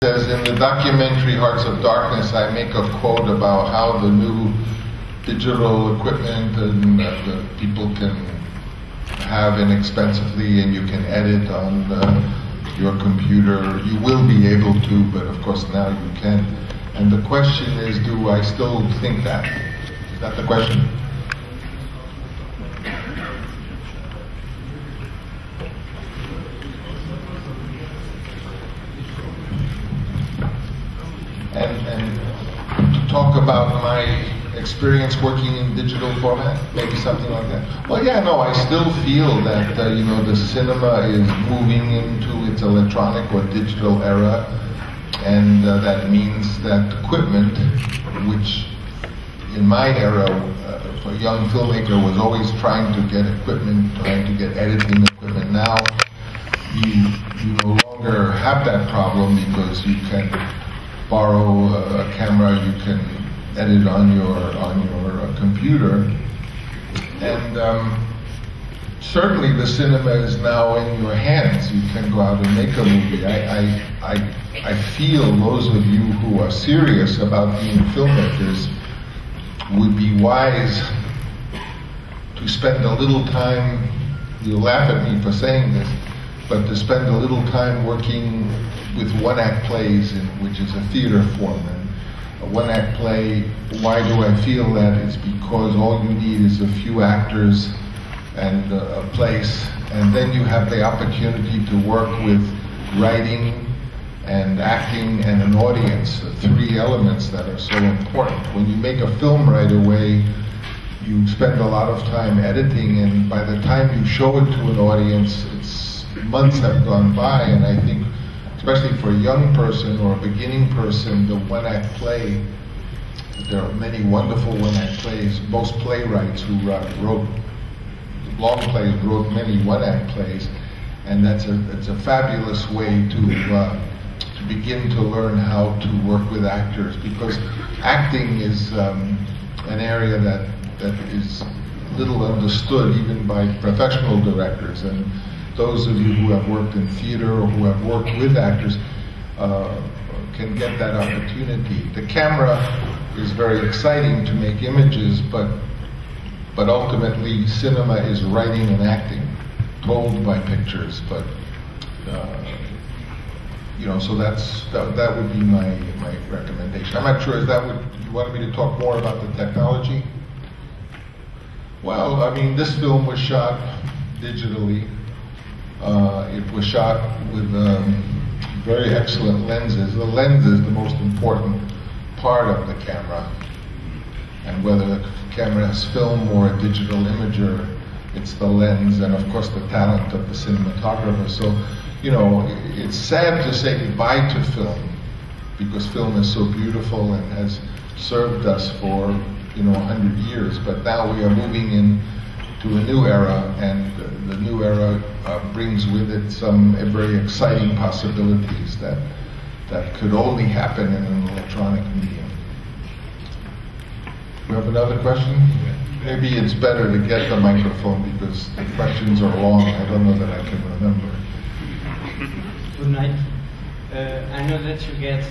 Says in the documentary Hearts of Darkness, I make a quote about how the new digital equipment and the people can have inexpensively, and you can edit on your computer. You will be able to, but of course now you can. And the question is, do I still think that? Is that the question? And to talk about my experience working in digital format, maybe something like that. Well, yeah, no, I still feel that the cinema is moving into its electronic or digital era, and that means that equipment, which in my era, for a young filmmaker, was always trying to get equipment, trying to get editing equipment. Now, you no longer have that problem because you can borrow a camera, you can edit on your computer, and certainly the cinema is now in your hands. You can go out and make a movie. I feel those of you who are serious about being filmmakers would be wise to spend a little time. You'll laugh at me for saying this, but to spend a little time working with one-act plays, which is a theater form. And a one-act play, why do I feel that? It's because all you need is a few actors and a place, and then you have the opportunity to work with writing and acting and an audience, the three elements that are so important. When you make a film right away, you spend a lot of time editing, and by the time you show it to an audience, months have gone by, and I think especially for a young person or a beginning person, the one-act play, there are many wonderful one-act plays. Most playwrights who wrote long plays wrote many one-act plays, and it's a fabulous way to begin to learn how to work with actors, because acting is an area that is little understood even by professional directors. And those of you who have worked in theater or who have worked with actors can get that opportunity. The camera is very exciting to make images, but ultimately cinema is writing and acting, told by pictures. But so that would be my recommendation. I'm not sure, you wanted me to talk more about the technology? Well, I mean, this film was shot digitally. It was shot with very excellent lenses. The lens is the most important part of the camera. And whether the camera has film or a digital imager, it's the lens and of course the talent of the cinematographer. So, it's sad to say goodbye to film, because film is so beautiful and has served us for 100 years. But now we are moving into a new era, and the new era brings with it some very exciting possibilities that could only happen in an electronic medium. We have another question? Maybe it's better to get the microphone because the questions are long. I don't know that I can remember. Good night. I know that you get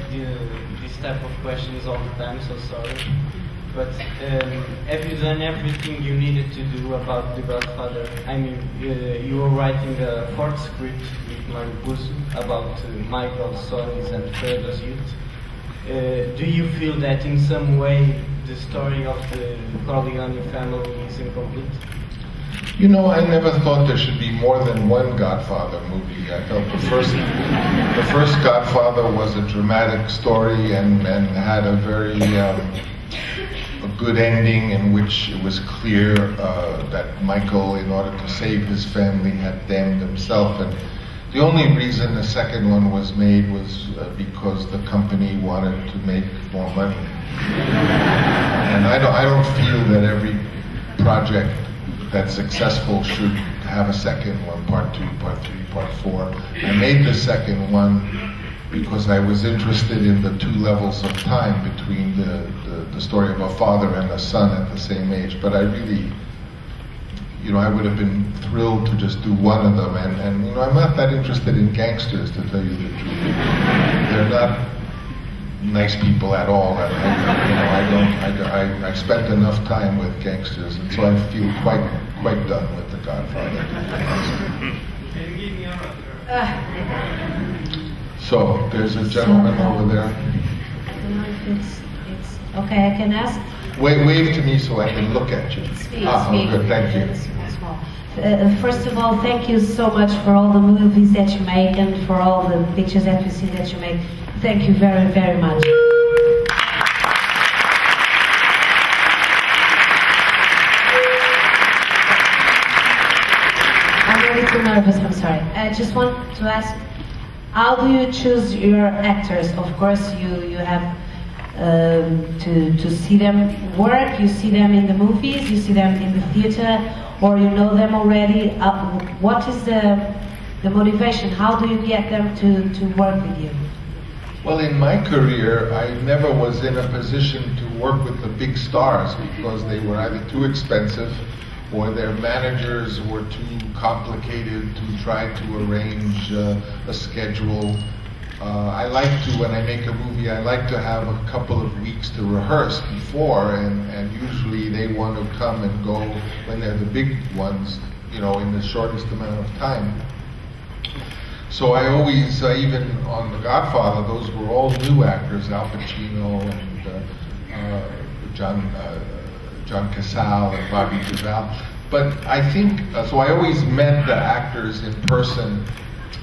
this type of questions all the time, so sorry. But have you done everything you needed to do about The Godfather? I mean, you were writing a fourth script with Mancuso about Michael's sons and Fredo's youth. Do you feel that in some way the story of the Corleone family is incomplete? I never thought there should be more than one Godfather movie. I felt the first Godfather was a dramatic story and had a very a good ending in which it was clear that Michael, in order to save his family, had damned himself. And the only reason the second one was made was because the company wanted to make more money. And I don't feel that every project that's successful should have a second one, part 2, part 3, part 4. I made the second one because I was interested in the two levels of time between the story of a father and a son at the same age. But I really, you know, I would have been thrilled to just do one of them. And you know, I'm not that interested in gangsters, to tell you the truth. They're not nice people at all. And I spent enough time with gangsters, and so I feel quite done with The Godfather. So there's a gentleman over there. I don't know if it's okay. I can ask. Wave to me so I can look at you. It's me. Good, thank you. First of all, thank you so much for all the movies that you make and for all the pictures that we see that you make. Thank you very, very much. I'm a little nervous, I'm sorry. I just want to ask, how do you choose your actors? Of course, you have to see them work, you see them in the movies, you see them in the theater, or you know them already. What is the motivation? How do you get them to work with you? Well, in my career, I never was in a position to work with the big stars because they were either too expensive or their managers were too complicated to try to arrange a schedule. I like to, when I make a movie, I like to have a couple of weeks to rehearse before, and usually they want to come and go when they're the big ones, you know, in the shortest amount of time. So I always, even on The Godfather, those were all new actors, Al Pacino and John Casale and Bobby Duvall. But I think, so I always met the actors in person.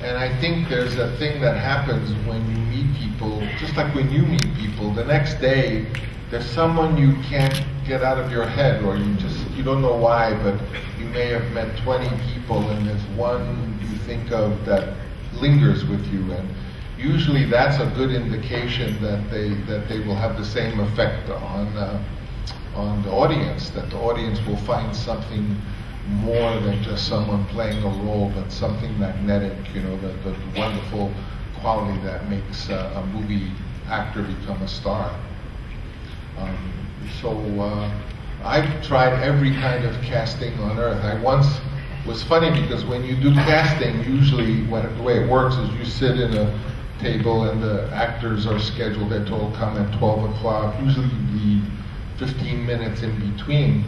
And I think there's a thing that happens when you meet people, just like when you meet people, the next day, there's someone you can't get out of your head, or you don't know why, but you may have met 20 people and there's one you think of that lingers with you. And usually that's a good indication that they will have the same effect on the audience, that the audience will find something more than just someone playing a role, but something magnetic, you know, the wonderful quality that makes a movie actor become a star. I've tried every kind of casting on earth. I once was funny because when you do casting, usually the way it works is you sit in a table and the actors are scheduled, they're told come at 12 o'clock, usually you leave 15 minutes in between.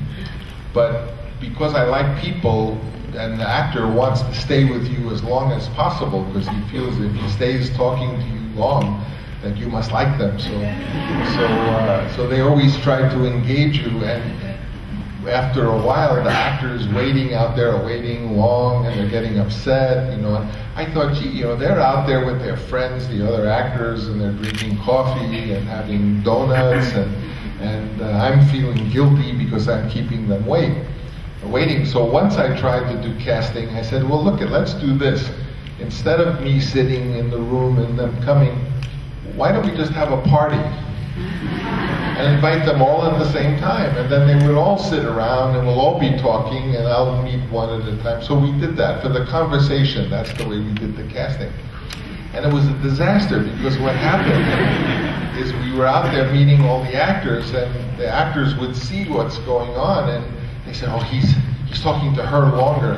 But because I like people, and the actor wants to stay with you as long as possible because he feels if he stays talking to you long, that you must like them. So they always try to engage you, and after a while, the actors waiting out there are waiting long, and they're getting upset, you know. And I thought, gee, you know, they're out there with their friends, the other actors, and they're drinking coffee and having donuts, and I'm feeling guilty because I'm keeping them waiting. So once I tried to do casting, I said, well, look, let's do this. Instead of me sitting in the room and them coming, why don't we just have a party and invite them all at the same time? And then they would all sit around and we'll all be talking and I'll meet one at a time. So we did that for the conversation. That's the way we did the casting. And it was a disaster because what happened is we were out there meeting all the actors, and the actors would see what's going on, and they said, oh, he's talking to her longer.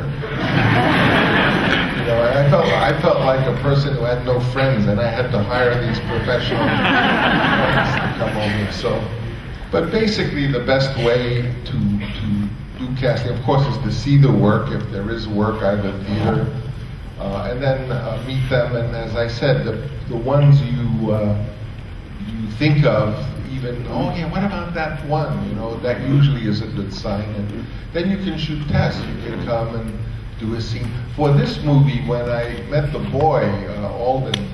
You know, and I felt like a person who had no friends, and I had to hire these professional friends to come over. So, but basically, the best way to do casting, of course, is to see the work, if there is work out of the theater, and then meet them. And as I said, the ones you think of, even, oh yeah, what about that one? You know, that usually is a good sign. And then you can shoot tests. You can come and do a scene. For this movie, when I met the boy, Alden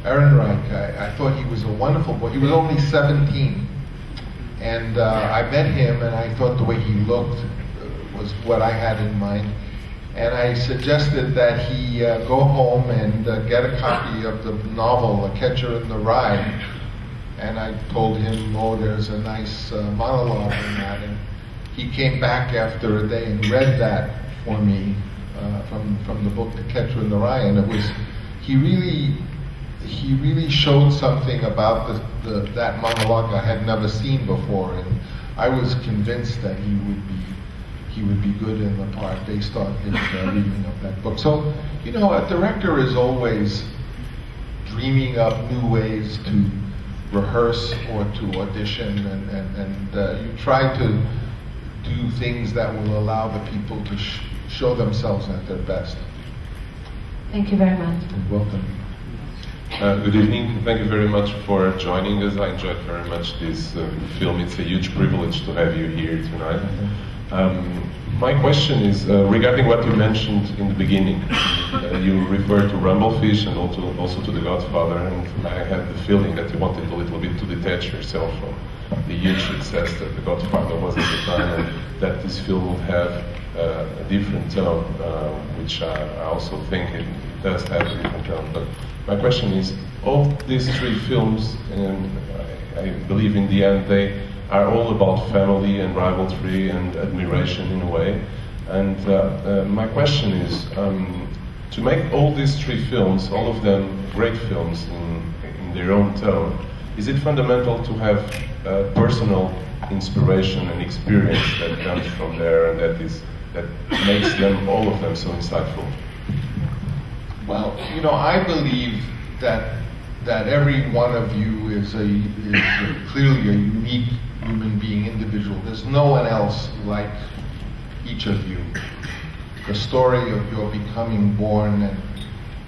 Ehrenreich, I thought he was a wonderful boy. He was only 17. And I met him, and I thought the way he looked was what I had in mind. And I suggested that he go home and get a copy of the novel, A Catcher in the Rye. And I told him, oh, there's a nice monologue in that. And he came back after a day and read that for me from the book, The Catcher in the Rye. And it was, he really showed something about that monologue I had never seen before. And I was convinced that he he would be good in the part based on his reading of that book. So, you know, a director is always dreaming up new ways to rehearse or to audition, and you try to do things that will allow the people to show themselves at their best. Thank you very much. You're welcome. Good evening. Thank you very much for joining us. I enjoyed very much this film. It's a huge privilege to have you here tonight. My question is regarding what you mentioned in the beginning. You referred to Rumblefish and also to The Godfather, and I had the feeling that you wanted a little bit to detach yourself from the huge success that The Godfather was at the time, and that this film would have a different tone, which I also think it does have a different tone. But my question is, all these three films, and I believe in the end they are all about family and rivalry and admiration in a way. And my question is, to make all these three films, all of them great films in their own tone, is it fundamental to have personal inspiration and experience that comes from there, and that makes them, all of them, so insightful? Well, you know, I believe that every one of you is clearly a unique human being, individual. There's no one else like each of you. The story of your becoming born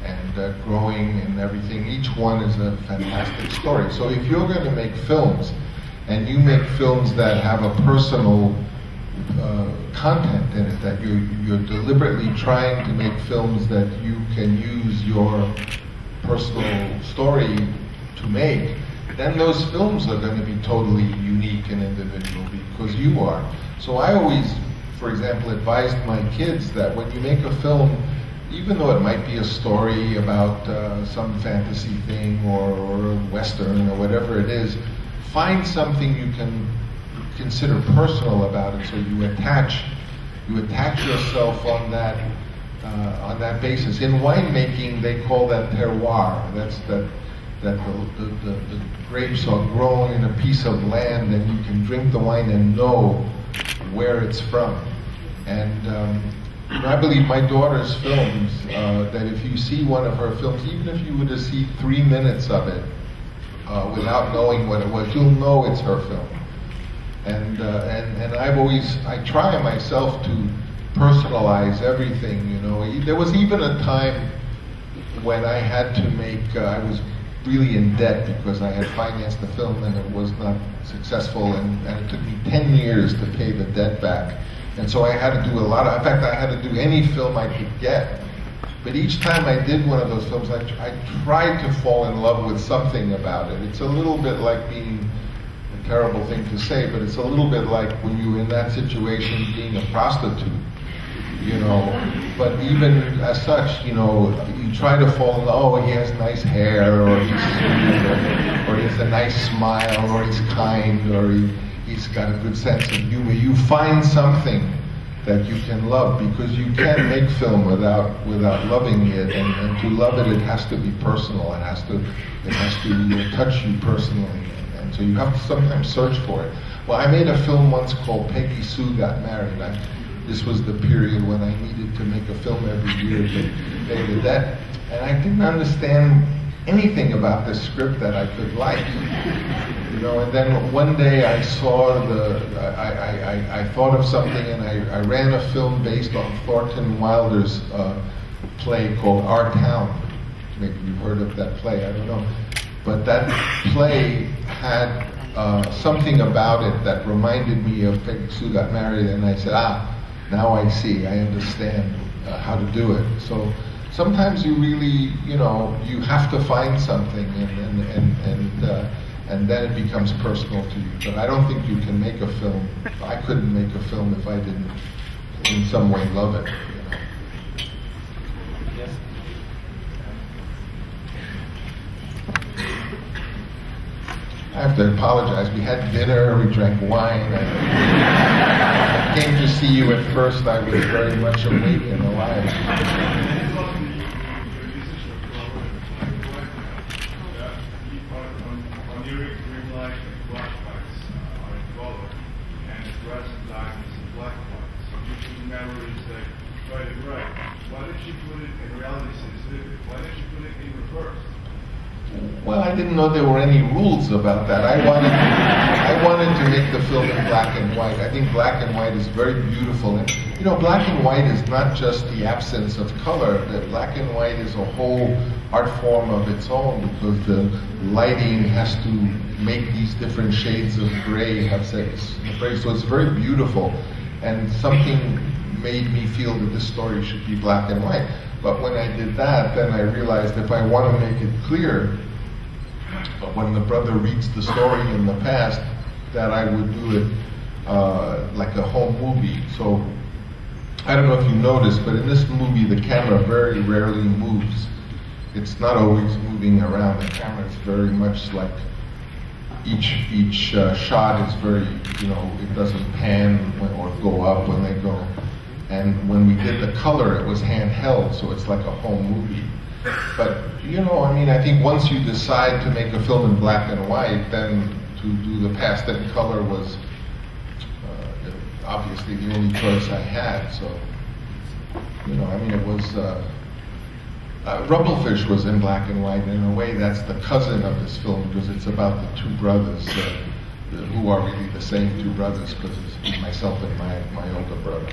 and growing and everything, each one is a fantastic story. So if you're going to make films, and you make films that have a personal content in it, that you're deliberately trying to make films that you can use your personal story to make, then those films are going to be totally unique and individual because you are. So I always, for example, advised my kids that when you make a film, even though it might be a story about some fantasy thing or a western or whatever it is, find something you can consider personal about it, so you attach yourself on that basis. In winemaking, they call that terroir. That's that the grapes are grown in a piece of land, and you can drink the wine and know where it's from. And I believe my daughter's films, that if you see one of her films, even if you were to see 3 minutes of it without knowing what it was, you'll know it's her film. And I try myself to personalize everything, you know. There was even a time when I had to make, I was really in debt because I had financed the film and it was not successful, and it took me 10 years to pay the debt back. And so I had to do in fact I had to do any film I could get. But each time I did one of those films, I tried to fall in love with something about it. It's a little bit like being, a terrible thing to say, but it's a little bit like when you're in that situation being a prostitute, you know. But even as such, you know, you try to fall in love, oh, he has nice hair, or he's sweet, or he has a nice smile, or he's kind, or he's got a good sense of humor. You find something that you can love, because you can't make film without loving it, and to love it, it has to be personal. It has to touch you personally, and so you have to sometimes search for it. Well, I made a film once called Peggy Sue Got Married. This was the period when I needed to make a film every year to pay the debt, and I didn't understand anything about the script that I could like. You know, and then one day I saw I thought of something, and I ran a film based on Thornton Wilder's play called Our Town. Maybe you've heard of that play, I don't know. But that play had something about it that reminded me of Peggy Sue Got Married, and I said, now I see, I understand how to do it. So sometimes you really, you know, you have to find something, and then it becomes personal to you. But I don't think you can make a film. I couldn't make a film if I didn't, in some way, love it. You know? Yes. I have to apologize. We had dinner, we drank wine. I came to see you at first. I was very much awake and alive. Well, I didn't know there were any rules about that. I wanted to make the film in black and white. I think black and white is very beautiful. And, you know, black and white is not just the absence of color. Black and white is a whole art form of its own, because the lighting has to make these different shades of gray have sex. So it's very beautiful. And something made me feel that this story should be black and white. But when I did that, then I realized if I want to make it clear, when the brother reads the story in the past, that I would do it like a home movie. So I don't know if you noticed, but in this movie the camera very rarely moves. It's not always moving around. The camera is very much like each shot is very, you know, it doesn't pan or go up when they go. And when we did the color, it was handheld, so it's like a home movie. But, you know, I mean, I think once you decide to make a film in black and white, then to do the past in color was obviously the only choice I had. So, you know, I mean, it was, Rumblefish was in black and white, and in a way that's the cousin of this film, because it's about the two brothers who are really the same two brothers, because it's myself and my older brother.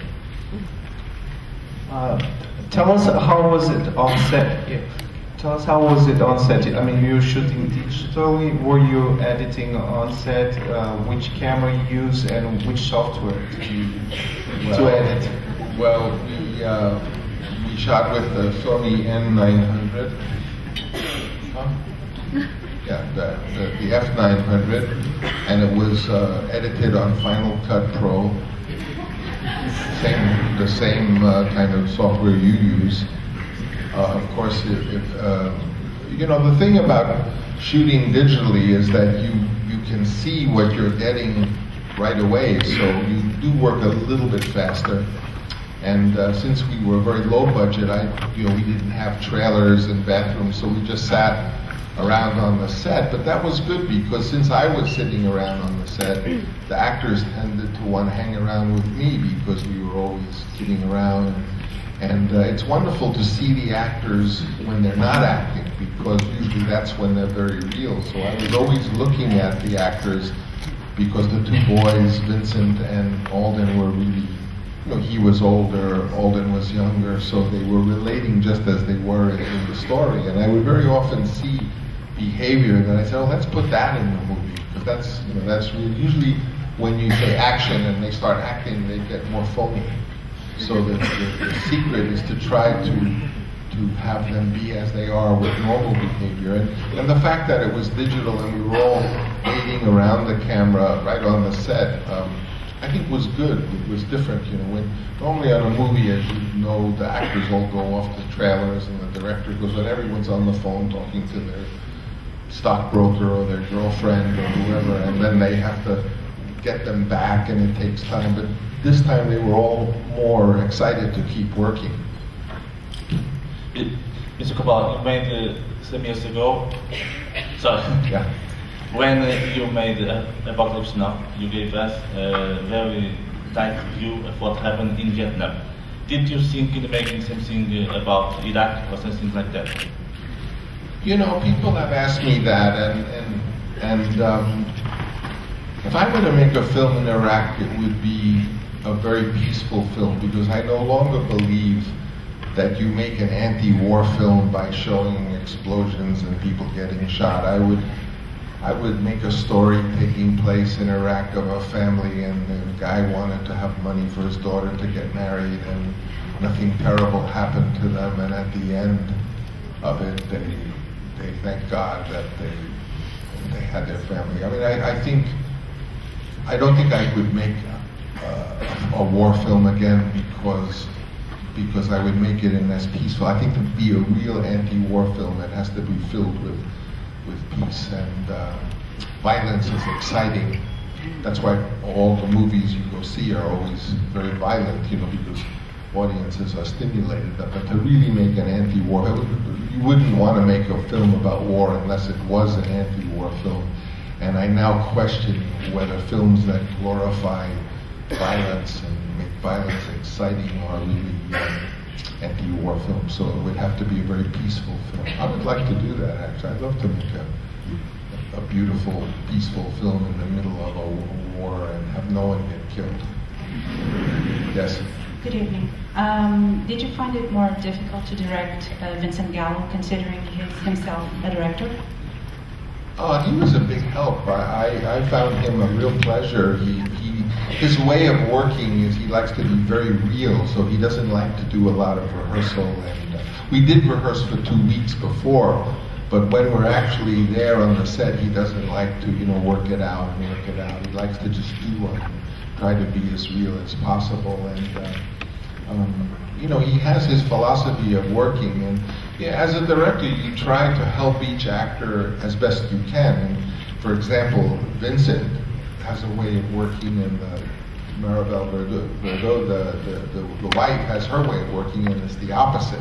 Tell us how was it on set? Yeah. Tell us how was it on set? I mean, you were shooting digitally. Were you editing on set? Which camera you use and which software did you use to edit? Well, we shot with the Sony N900. Yeah, the F900, and it was edited on Final Cut Pro. The same kind of software you use. Of course, you know, the thing about shooting digitally is that you can see what you're getting right away, so you do work a little bit faster. And since we were very low budget, we didn't have trailers and bathrooms, so we just sat around on the set. But that was good, because since I was sitting around on the set, the actors tended to want to hang around with me, because we were always kidding around. And it's wonderful to see the actors when they're not acting, because usually that's when they're very real. So I was always looking at the actors, because the two boys, Vincent and Alden, were really, you know, he was older, Alden was younger, so they were relating just as they were in the story. And I would very often see behavior that I said, oh, let's put that in the movie, because that's, you know, that's really, usually when you say action and they start acting, they get more phony. So the secret is to try to have them be as they are with normal behavior. And the fact that it was digital and we were all waiting around the camera right on the set, I think was good. It was different, you know. When normally on a movie, as you know, the actors all go off to trailers and the director goes, when everyone's on the phone talking to their stockbroker or their girlfriend or whoever, and then they have to get them back, and it takes time. But this time they were all more excited to keep working. Mr. Coppolla, you made some years ago, sorry, Yeah. when you made Apocalypse Now, you gave us a very tight view of what happened in Vietnam. Did you think in making something about Iraq or something like that? You know, people have asked me that, and if I were to make a film in Iraq, it would be a very peaceful film, because I no longer believe that you make an anti-war film by showing explosions and people getting shot. I would make a story taking place in Iraq of a family, and the guy wanted to have money for his daughter to get married, and nothing terrible happened to them, and at the end of it, they thank God that they had their family. I mean, I don't think I could make a war film again, because I would make it in as peaceful. I think to be a real anti-war film, it has to be filled with peace, and violence is exciting. That's why all the movies you go see are always very violent, you know, because audiences are stimulated. But to really make an anti-war, you wouldn't want to make a film about war unless it was an anti-war film. And I now question whether films that glorify violence and make violence exciting are really anti-war films. So it would have to be a very peaceful film. I would like to do that, actually. I'd love to make a a beautiful, peaceful film in the middle of a war and have no one get killed. Yes? Good evening. Did you find it more difficult to direct Vincent Gallo, considering he's himself a director? He was a big help. I found him a real pleasure. His way of working is he likes to be very real, so he doesn't like to do a lot of rehearsal. And we did rehearse for 2 weeks before, but when we're actually there on the set, he doesn't like to, work it out and work it out. He likes to just do it, try to be as real as possible. And he has his philosophy of working, and as a director, you try to help each actor as best you can. And for example, Vincent has a way of working, and Maribel Verdot, the wife, has her way of working, and it's the opposite.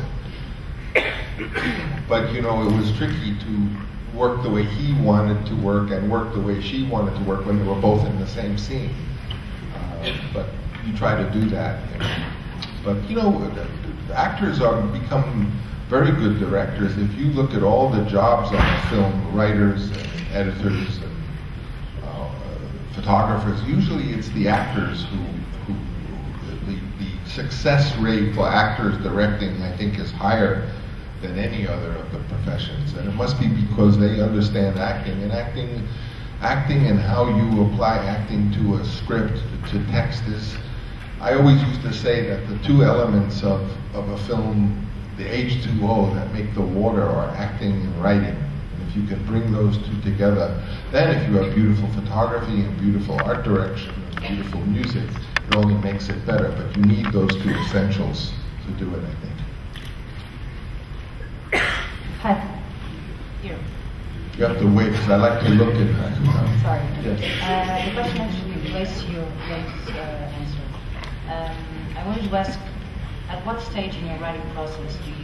But it was tricky to work the way he wanted to work and work the way she wanted to work when they were both in the same scene. But you try to do that. But actors become very good directors. If you look at all the jobs on a film, writers and editors and photographers, usually it's the actors who the success rate for actors directing, I think, is higher than any other of the professions. And it must be because they understand acting, and acting and how you apply acting to a script, to text is. I always used to say that the two elements of a film, the H2O that make the water, are acting and writing. And if you can bring those two together, then if you have beautiful photography and beautiful art direction and beautiful music, it only makes it better. But you need those two essentials to do it, I think. Hi. Here. You have to wait, because I like to look at that. Sorry. Yes. The question actually relates to your latest answer. I wanted to ask, at what stage in your writing process do you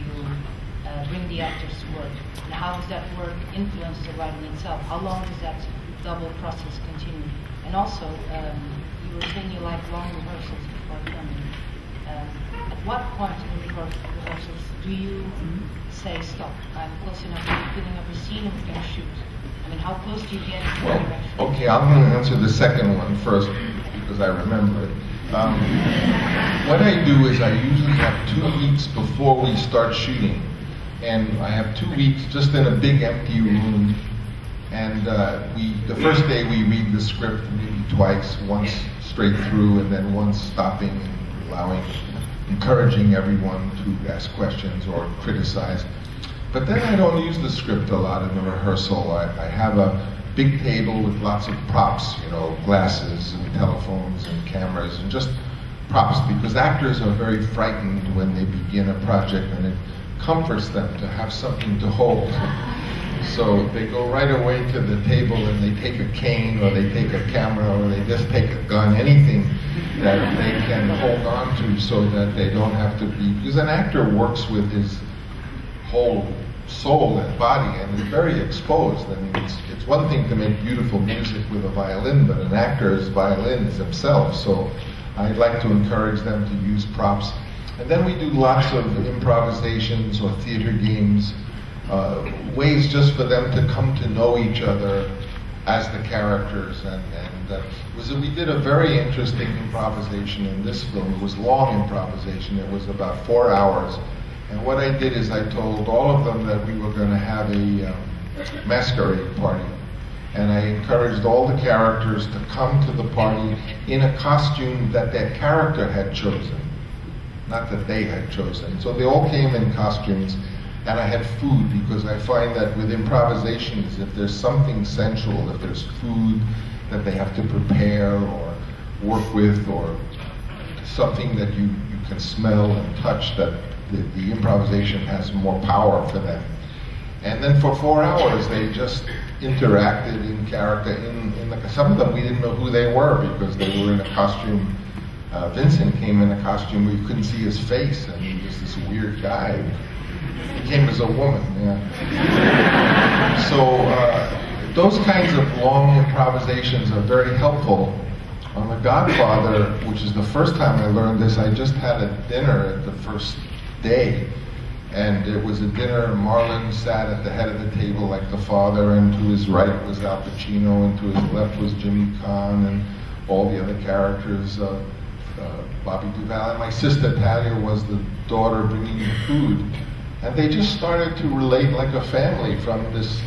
bring the actors to work? And how does that work influence the writing itself? How long does that double process continue? And also, you were saying you like long rehearsals before filming. At what point in the rehearsals do you say, stop, I'm close enough to the beginning of the scene and we can shoot? I mean, how close do you get to the direction? Okay, I'm going to answer the second one first, because I remember it. What I do is I usually have 2 weeks before we start shooting, and I have 2 weeks just in a big empty room, and the first day we read the script maybe twice, once straight through and then once stopping and encouraging everyone to ask questions or criticize. But then I don't use the script a lot in the rehearsal. I have a big table with lots of props, glasses and telephones and cameras and just props, because actors are very frightened when they begin a project, and it comforts them to have something to hold. So they go right away to the table and they take a cane, or they take a camera, or they just take a gun, anything that they can hold on to, so that they don't have to be, because an actor works with his whole soul and body and is very exposed. I mean, it's one thing to make beautiful music with a violin, but an actor's violin is himself. So I'd like to encourage them to use props. And then we do lots of improvisations or theater games, ways just for them to come to know each other as the characters. We did a very interesting improvisation in this film. It was long improvisation. It was about 4 hours. And what I did is I told all of them that we were going to have a masquerade party. And I encouraged all the characters to come to the party in a costume that their character had chosen, not that they had chosen. So they all came in costumes, and I had food, because I find that with improvisations, if there's something sensual, if there's food that they have to prepare or work with, or something that you can smell and touch, that the improvisation has more power for them. And then for 4 hours, they just interacted in character. Some of them, we didn't know who they were, because they were in a costume. Vincent came in a costume where you couldn't see his face, and he was this weird guy. He came as a woman, yeah. So those kinds of long improvisations are very helpful. On The Godfather, which is the first time I learned this, I just had a dinner at the first day, And it was a dinner, Marlon sat at the head of the table like the father, and to his right was Al Pacino, and to his left was Jimmy Caan, and all the other characters, Bobby Duvall, and my sister Talia was the daughter bringing the food. And they just started to relate like a family from this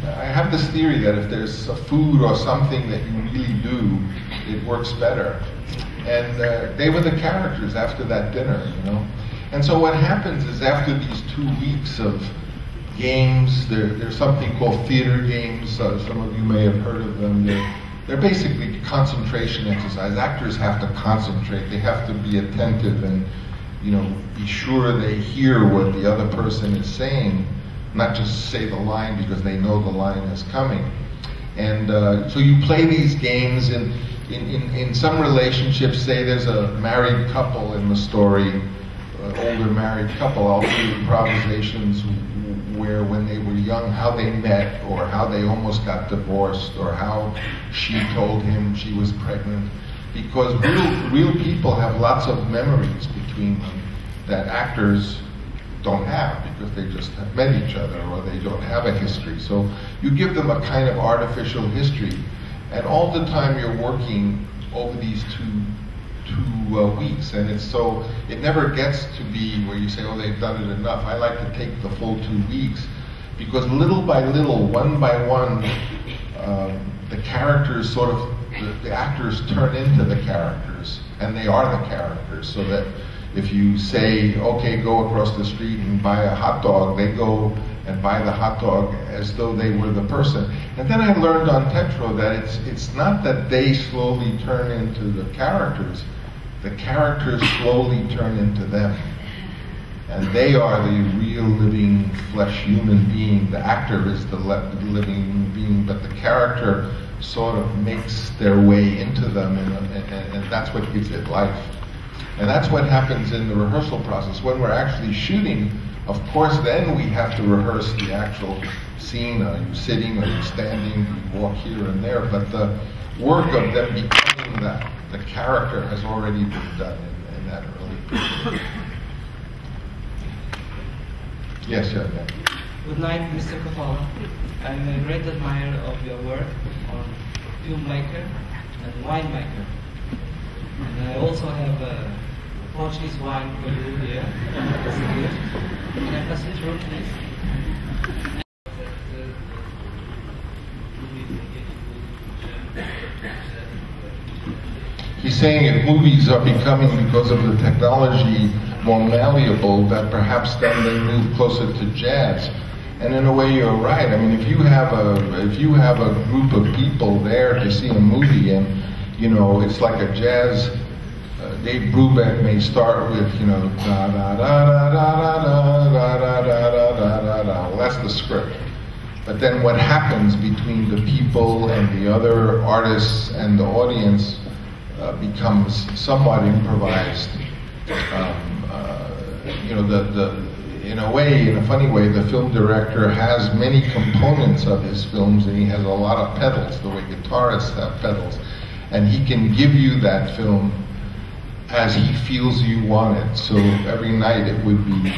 I have this theory that if there's a food or something that you really do, it works better. And they were the characters after that dinner, you know. And so what happens is after these 2 weeks of games, there's something called theater games. Some of you may have heard of them. They're basically concentration exercise. Actors have to concentrate. They have to be attentive and, you know, be sure they hear what the other person is saying, not just say the line because they know the line is coming. And so you play these games, and in some relationships, say there's a married couple in the story, older married couple, I'll do improvisations where when they were young, how they met, or how they almost got divorced, or how she told him she was pregnant. Because real people have lots of memories between them that actors don't have, because they just have met each other, or they don't have a history. So you give them a kind of artificial history, and all the time you're working over these two weeks, and it never gets to be where you say, oh, they've done it enough. I like to take the full 2 weeks, because little by little, one by one, the characters sort of, the actors turn into the characters, and they are the characters, so that if you say, okay, go across the street and buy a hot dog, they go and buy the hot dog as though they were the person. And then I learned on Tetro that it's not that they slowly turn into the characters slowly turn into them. And they are the real living flesh human being. The actor is the living human being, but the character sort of makes their way into them, and that's what gives it life. And that's what happens in the rehearsal process. When we're actually shooting, of course, then we have to rehearse the actual scene. Are you sitting, are you standing, do you walk here and there? But the work of them becoming that, the character, has already been done in that early period. Yes, yeah. Good night, Mr. Coppolla. I'm a great admirer of your work on filmmaker and winemaker. And I also have a Portuguese wine for you here. That's good. Can I pass it through, please? He's saying if movies are becoming, because of the technology, more malleable, that perhaps then they move closer to jazz. And in a way, you're right. I mean, if you have a group of people there to see a movie, and you know, it's like a jazz. Dave Brubeck may start with, you know, da da da da da da da da da da da da. Well, that's the script. But then what happens between the people and the other artists and the audience becomes somewhat improvised. You know, in a way, in a funny way, the film director has many components of his films, and he has a lot of pedals, the way guitarists have pedals, and he can give you that film as he feels you want it. So every night it would be.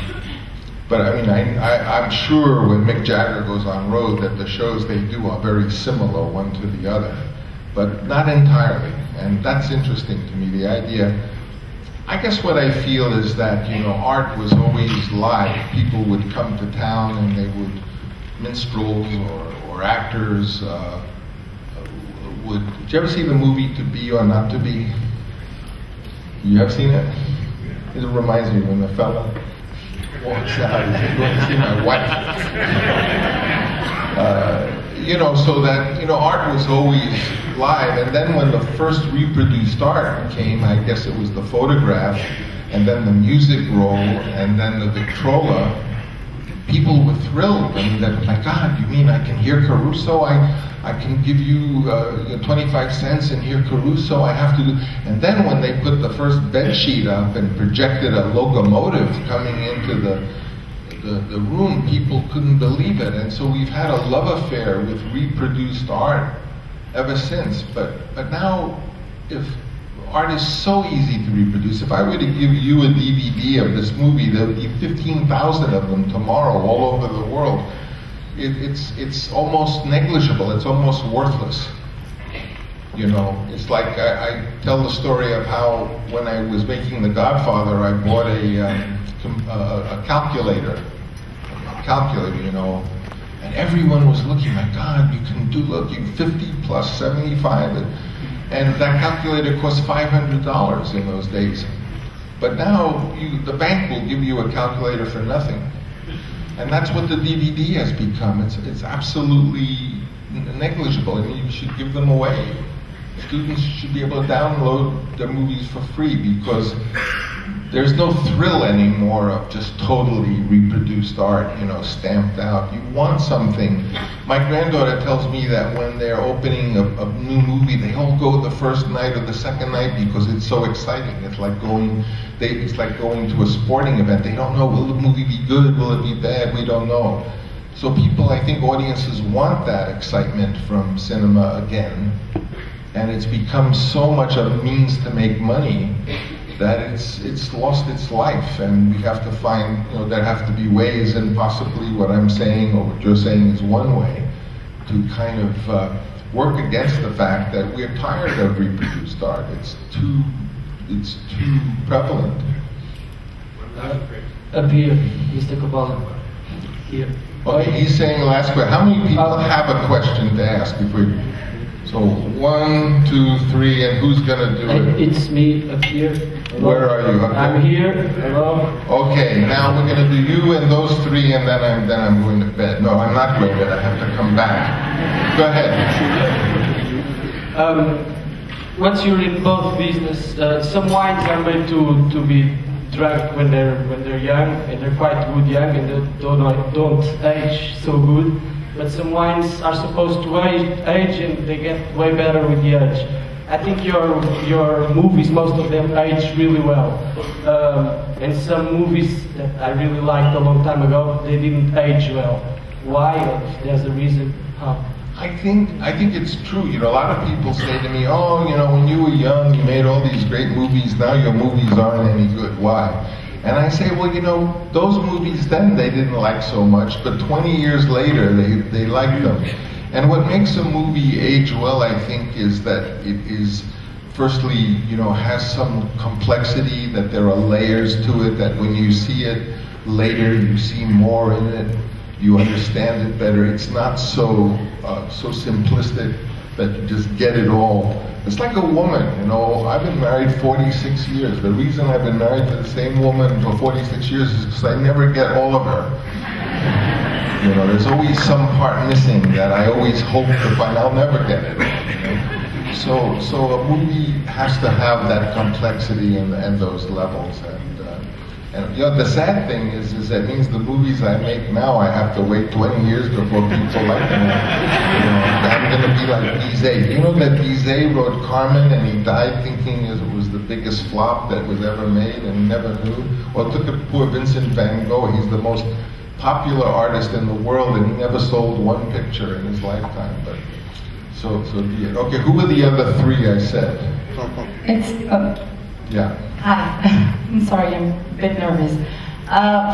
But I mean, I'm sure when Mick Jagger goes on road that the shows they do are very similar one to the other, but not entirely. And that's interesting to me, the idea. I guess what I feel is that, you know, art was always live. People would come to town and they would, minstrels or actors would. Did you ever see the movie To Be or Not to Be? You have seen it? It reminds me when the fella walks out and says, "Going to see my wife." You know, so that, you know, art was always live. And then when the first reproduced art came, I guess it was the photograph, and then the music roll, and then the Victrola, people were thrilled. I mean, that, my God, you mean I can hear Caruso? I can give you 25 cents and hear Caruso? I have to do. And then when they put the first bed sheet up and projected a locomotive coming into the room, people couldn't believe it. And so we've had a love affair with reproduced art ever since. But now, if art is so easy to reproduce. If I were to give you a DVD of this movie, there would be 15,000 of them tomorrow all over the world. It's almost negligible. It's almost worthless. You know, it's like I tell the story of how when I was making The Godfather, I bought a calculator, you know, and everyone was looking, my God, you can do, look, you 50 plus 75, and that calculator cost $500 in those days. But now the bank will give you a calculator for nothing. And that's what the DVD has become. It's absolutely negligible. I mean, you should give them away. Students should be able to download their movies for free because there's no thrill anymore of just totally reproduced art, you know, stamped out. You want something. My granddaughter tells me that when they're opening a new movie, they all go the first night or the second night because it's so exciting. It's like going to a sporting event. They don't know, will the movie be good, will it be bad, we don't know. So people, I think audiences want that excitement from cinema again. And it's become so much a means to make money that it's lost its life, and we have to find, you know, there have to be ways, and possibly what I'm saying or what you're saying is one way to kind of work against the fact that we're tired of reproduced art. It's too prevalent. Up here, Mr. Coppolla. Here. Okay, he's saying the last question. How many people have a question to ask before you? So 1, 2, 3, and who's gonna do it? It's me up here. Hello. Where are you? Okay. I'm here. Hello. Okay, now we're gonna do you and those 3, and then I'm going to bed. No, I'm not going to bed. I have to come back. Go ahead. Once you're in both business, some wines are made to be drunk when they're young, and they're quite good young, and they don't age so good. But some wines are supposed to age and they get way better with the age. I think your movies, most of them age really well. And some movies that I really liked a long time ago, they didn't age well. Why? Or if there's a reason? How? I think it's true. You know, a lot of people say to me, oh, you know, when you were young, you made all these great movies, now your movies aren't any good. Why? And I say, well, you know, those movies then they didn't like so much, but 20 years later they liked them. And what makes a movie age well, I think, is that it is, firstly, you know, has some complexity, that there are layers to it, that when you see it later, you see more in it, you understand it better. It's not so simplistic that you just get it all. It's like a woman, you know, I've been married 46 years. The reason I've been married to the same woman for 46 years is because I never get all of her. You know, there's always some part missing that I always hope to find. I'll never get it. You know? So a movie has to have that complexity and those levels. And you know, the sad thing is that means the movies I make now, I have to wait 20 years before people like them. You know, I'm going to be like Bizet. You know that Bizet wrote Carmen and he died thinking it was the biggest flop that was ever made and never knew? Well, look at poor Vincent van Gogh. He's the most popular artist in the world and he never sold one picture in his lifetime. But so be it. Okay, who were the other 3 I said? It's yeah. Hi, I'm sorry, I'm a bit nervous.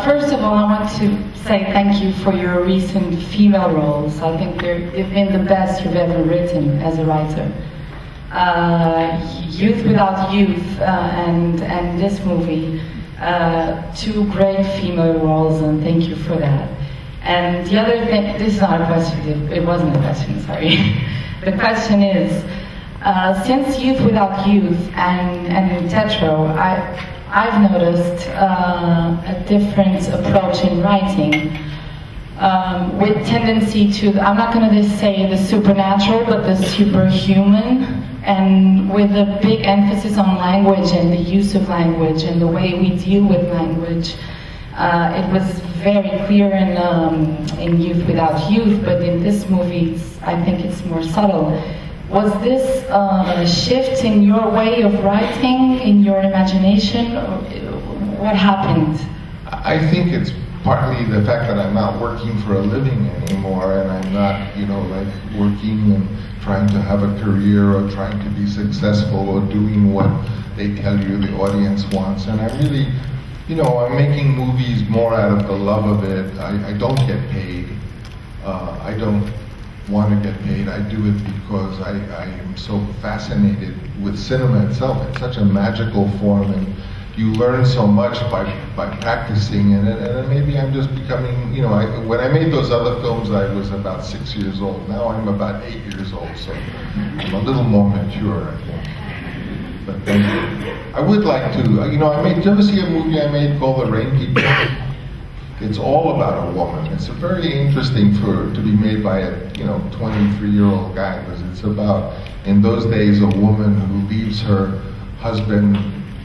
First of all, I want to say thank you for your recent female roles. I think they've been the best you've ever written as a writer. Youth Without Youth and this movie, 2 great female roles, and thank you for that. And the other thing, this is not a question, it wasn't a question, sorry. The question is, since Youth Without Youth and Tetro, I've noticed a different approach in writing with tendency to, I'm not going to just say the supernatural, but the superhuman, and with a big emphasis on language and the use of language and the way we deal with language. It was very clear in Youth Without Youth, but in this movie, I think it's more subtle. Was this a shift in your way of writing, in your imagination? What happened? I think it's partly the fact that I'm not working for a living anymore, and I'm not, you know, like working and trying to have a career or trying to be successful or doing what they tell you the audience wants. And I'm really, you know, I'm making movies more out of the love of it. I don't get paid. I don't want to get paid. I do it because I am so fascinated with cinema itself. It's such a magical form, and you learn so much by practicing in it. And then maybe I'm just becoming, you know, when I made those other films, I was about 6 years old. Now I'm about 8 years old, so I'm a little more mature, I think. But thank you. I would like to, you know, did you ever see a movie I made called The Rain People? It's all about a woman. It's very interesting to be made by a, you know, 23-year-old guy, because it's about, in those days, a woman who leaves her husband,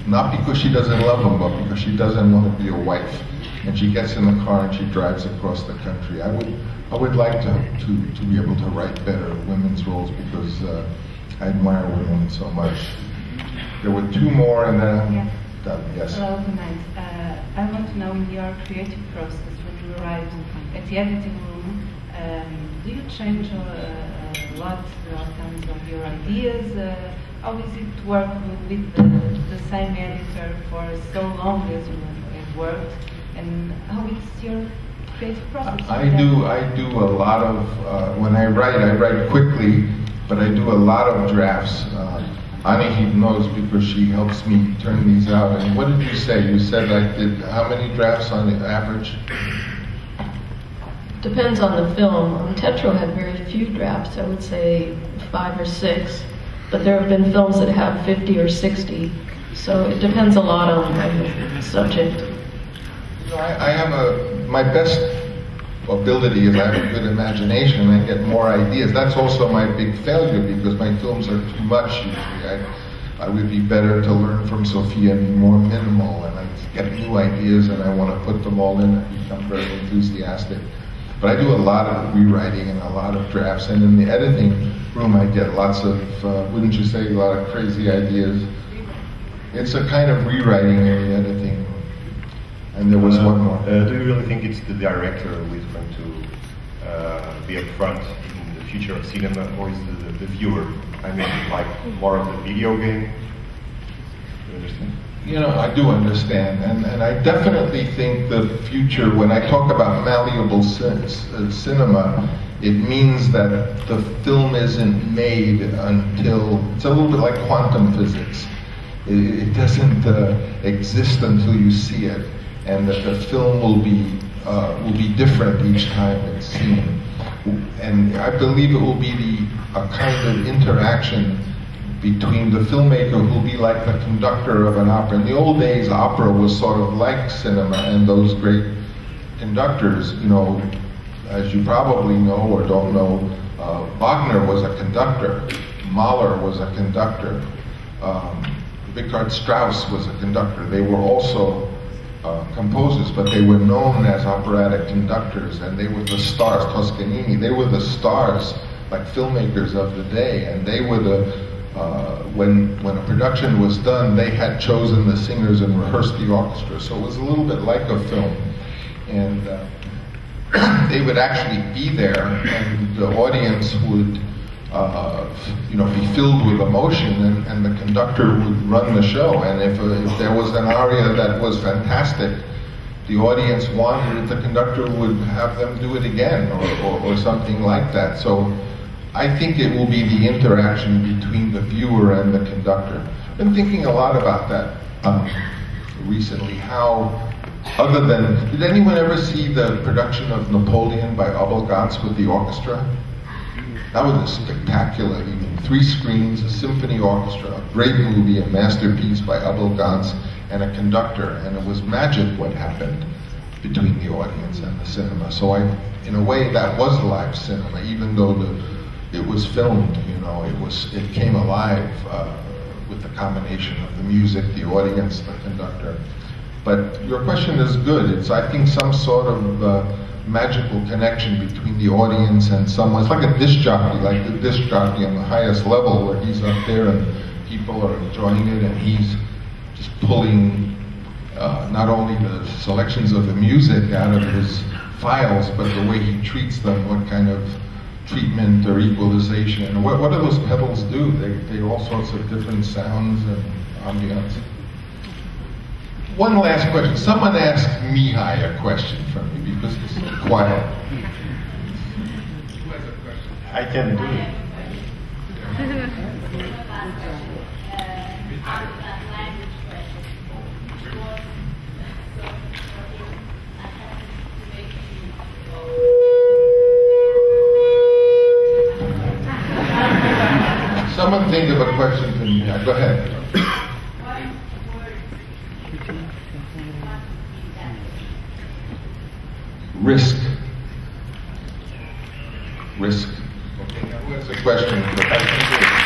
not because she doesn't love him, but because she doesn't want to be a wife. And she gets in the car and she drives across the country. I would like to be able to write better women's roles, because I admire women so much. There were two more, and then I'm done. Yes. Hello, good night. I want to know, in your creative process, when you arrive at the editing room, do you change a lot of your ideas? How is it to work with the same editor for so long as you have worked, and how is your creative process? I do a lot of, when I write quickly, but I do a lot of drafts. Anahid knows because she helps me turn these out. And what did you say? You said I did how many drafts on average? Depends on the film. Tetro had very few drafts, I would say 5 or 6. But there have been films that have 50 or 60. So it depends a lot on the subject. You know, I have my best ability is I have a good imagination. I get more ideas. That's also my big failure, because my films are too much usually. I would be better to learn from Sophia and be more minimal, and I get new ideas and I want to put them all in and become very enthusiastic. But I do a lot of rewriting and a lot of drafts, and in the editing room I get lots of, wouldn't you say, a lot of crazy ideas. It's a kind of rewriting in the editing room. And there was one more. Do you really think it's the director who is going to be up front in the future of cinema, or is the viewer? I mean, like more of the video game? Do you understand? You know, I do understand, and I definitely think the future, when I talk about malleable cinema, it means that the film isn't made until, it's a little bit like quantum physics. It doesn't exist until you see it, and that the film will be different each time it's seen. And I believe it will be a kind of interaction between the filmmaker who will be like the conductor of an opera. In the old days, opera was sort of like cinema, and those great conductors, you know, as you probably know or don't know, Wagner was a conductor, Mahler was a conductor, Richard Strauss was a conductor. They were also composers, but they were known as operatic conductors, and they were the stars. Toscanini, they were the stars, like filmmakers of the day, and they were the when a production was done, they had chosen the singers and rehearsed the orchestra, so it was a little bit like a film. And they would actually be there, and the audience would you know, be filled with emotion, and the conductor would run the show. And if there was an aria that was fantastic, the audience wanted it, the conductor would have them do it again, or something like that. So I think it will be the interaction between the viewer and the conductor. I've been thinking a lot about that recently, how, other than, did anyone ever see the production of Napoleon by Abel Gance with the orchestra? That was a spectacular evening. 3 screens, a symphony orchestra, a great movie, a masterpiece by Abel Gance, and a conductor. And it was magic what happened between the audience and the cinema. So in a way, that was live cinema, even though it was filmed. You know, it came alive with the combination of the music, the audience, the conductor. But your question is good. It's, I think, some sort of magical connection between the audience and someone. It's like a disc jockey, like the disc jockey on the highest level, where he's up there and people are enjoying it, and he's just pulling not only the selections of the music out of his files, but the way he treats them, what kind of treatment or equalization. What do those pedals do? They do all sorts of different sounds and ambiance. One last question. Someone asked Mihai a question from me because he's so quiet. I can do it. Someone think of a question for me. Go ahead. Risk. Risk. Okay, now what's the question?